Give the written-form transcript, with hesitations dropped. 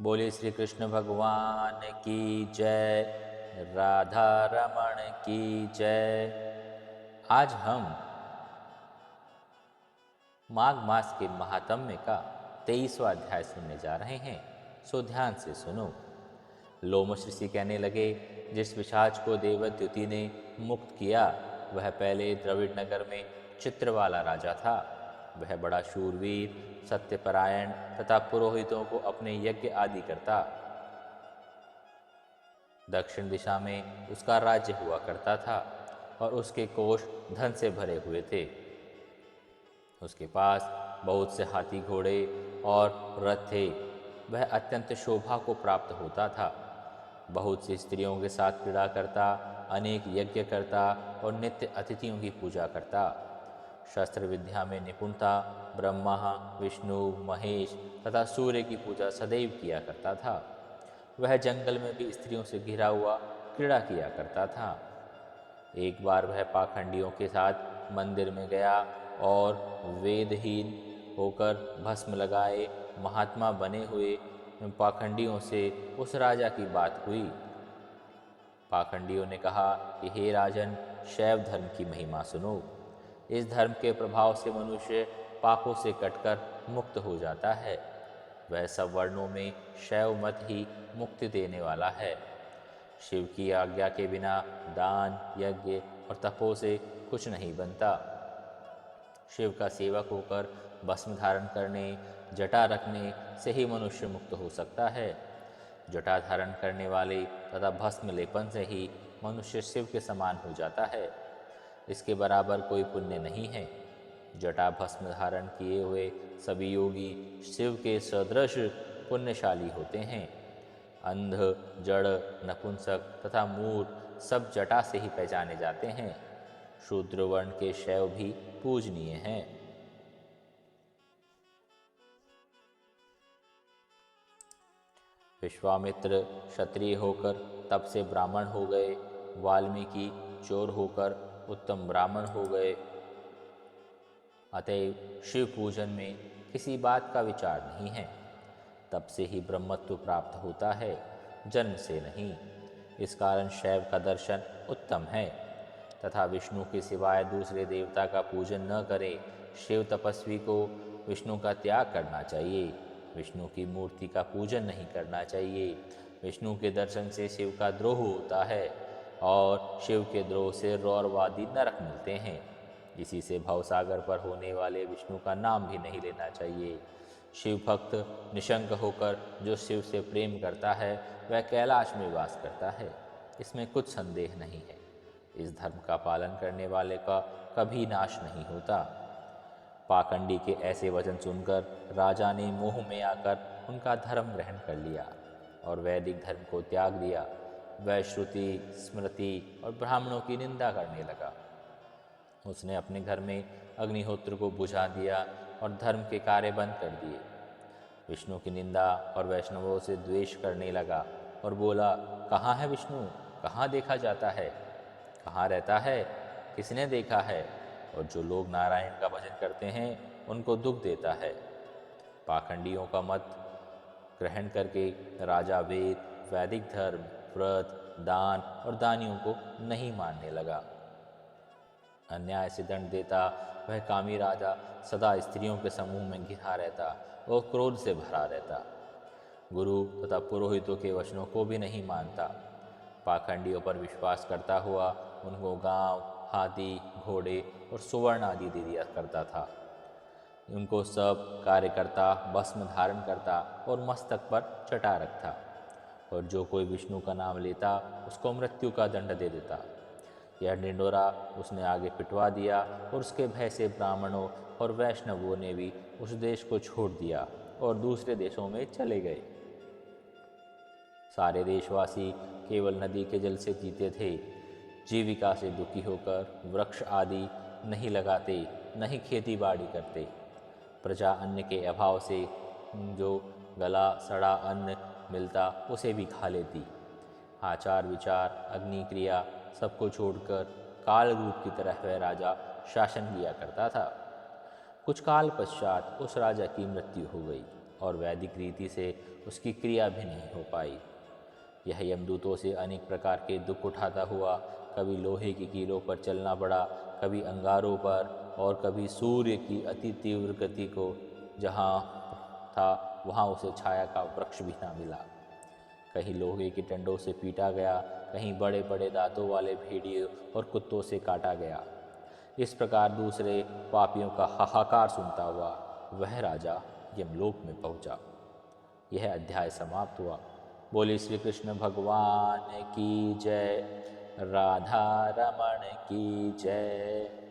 बोले श्री कृष्ण भगवान की जय, राधा रमण की जय। आज हम माघ मास के महात्म्य का 23वां अध्याय सुनने जा रहे हैं। सो ध्यान से सुनो। लोमश ऋषि कहने लगे, जिस पिशाच को देवद्युति ने मुक्त किया वह पहले द्रविड़ नगर में चित्रवाला राजा था। वह बड़ा शूरवीर, सत्यपरायण तथा पुरोहितों को अपने यज्ञ आदि करता। दक्षिण दिशा में उसका राज्य हुआ करता था और उसके कोष धन से भरे हुए थे। उसके पास बहुत से हाथी घोड़े और रथ थे। वह अत्यंत शोभा को प्राप्त होता था। बहुत सी स्त्रियों के साथ क्रीड़ा करता, अनेक यज्ञ करता और नित्य अतिथियों की पूजा करता। शस्त्र विद्या में निपुण था। ब्रह्मा, विष्णु, महेश तथा सूर्य की पूजा सदैव किया करता था। वह जंगल में भी स्त्रियों से घिरा हुआ क्रीड़ा किया करता था। एक बार वह पाखंडियों के साथ मंदिर में गया और वेदहीन होकर भस्म लगाए महात्मा बने हुए पाखंडियों से उस राजा की बात हुई। पाखंडियों ने कहा कि हे राजन, शैव धर्म की महिमा सुनो। इस धर्म के प्रभाव से मनुष्य पापों से कटकर मुक्त हो जाता है। वह सब वर्णों में शैव मत ही मुक्ति देने वाला है। शिव की आज्ञा के बिना दान, यज्ञ और तपो से कुछ नहीं बनता। शिव का सेवक होकर भस्म धारण करने, जटा रखने से ही मनुष्य मुक्त हो सकता है। जटा धारण करने वाले तथा भस्म लेपन से ही मनुष्य शिव के समान हो जाता है। इसके बराबर कोई पुण्य नहीं है। जटा भस्म धारण किए हुए सभी योगी शिव के सदृश पुण्यशाली होते हैं। अंध, जड़, नपुंसक तथा मूढ़ सब जटा से ही पहचाने जाते हैं। शूद्र वर्ण के शैव भी पूजनीय हैं। विश्वामित्र क्षत्रिय होकर तप से ब्राह्मण हो गए। वाल्मीकि चोर होकर उत्तम ब्राह्मण हो गए। अतएव शिव पूजन में किसी बात का विचार नहीं है। तप से ही ब्रह्मत्व प्राप्त होता है, जन्म से नहीं। इस कारण शैव का दर्शन उत्तम है तथा विष्णु के सिवाय दूसरे देवता का पूजन न करे। शिव तपस्वी को विष्णु का त्याग करना चाहिए। विष्णु की मूर्ति का पूजन नहीं करना चाहिए। विष्णु के दर्शन से शिव का द्रोह होता है और शिव के द्रोह से रौरवादी नरक मिलते हैं। इसी से भवसागर पर होने वाले विष्णु का नाम भी नहीं लेना चाहिए। शिव भक्त निशंक होकर जो शिव से प्रेम करता है वह कैलाश में वास करता है, इसमें कुछ संदेह नहीं है। इस धर्म का पालन करने वाले का कभी नाश नहीं होता। पाखंडी के ऐसे वचन सुनकर राजा ने मोह में आकर उनका धर्म ग्रहण कर लिया और वैदिक धर्म को त्याग दिया। वह श्रुति, स्मृति और ब्राह्मणों की निंदा करने लगा। उसने अपने घर में अग्निहोत्र को बुझा दिया और धर्म के कार्य बंद कर दिए। विष्णु की निंदा और वैष्णवों से द्वेष करने लगा और बोला, कहाँ है विष्णु? कहाँ देखा जाता है? कहाँ रहता है? किसने देखा है? और जो लोग नारायण का भजन करते हैं उनको दुख देता है। पाखंडियों का मत ग्रहण करके राजा वेद, वैदिक धर्म, व्रत, दान और दानियों को नहीं मानने लगा। अन्याय से दंड देता वह कामी राजा सदा स्त्रियों के समूह में घिरा रहता और क्रोध से भरा रहता। गुरु तथा पुरोहितों के वचनों को भी नहीं मानता। पाखंडियों पर विश्वास करता हुआ उनको गांव, हाथी, घोड़े और सुवर्ण आदि दे दिया करता था। उनको सब कार्य करता, भस्म धारण करता और मस्तक पर जटा रखता। और जो कोई विष्णु का नाम लेता उसको मृत्यु का दंड दे देता। यह ढिंढोरा उसने आगे पिटवा दिया और उसके भय से ब्राह्मणों और वैष्णवों ने भी उस देश को छोड़ दिया और दूसरे देशों में चले गए। सारे देशवासी केवल नदी के जल से जीते थे। जीविका से दुखी होकर वृक्ष आदि नहीं लगाते, न ही खेती बाड़ी करते। प्रजा अन्न के अभाव से जो गला सड़ा अन्न मिलता उसे भी खा लेती। आचार विचार, अग्नि क्रिया सबको छोड़कर काल रूप की तरह वह राजा शासन किया करता था। कुछ काल पश्चात उस राजा की मृत्यु हो गई और वैदिक रीति से उसकी क्रिया भी नहीं हो पाई। यह यमदूतों से अनेक प्रकार के दुख उठाता हुआ कभी लोहे की कीलों पर चलना पड़ा, कभी अंगारों पर, और कभी सूर्य की अति तीव्र गति को जहाँ था वहाँ उसे छाया का वृक्ष भी ना मिला। कहीं लोहे के डंडों से पीटा गया, कहीं बड़े बड़े दांतों वाले भेड़ियों और कुत्तों से काटा गया। इस प्रकार दूसरे पापियों का हाहाकार सुनता हुआ वह राजा यमलोक में पहुंचा। यह अध्याय समाप्त हुआ। बोले श्री कृष्ण भगवान की जय, राधा रमण की जय।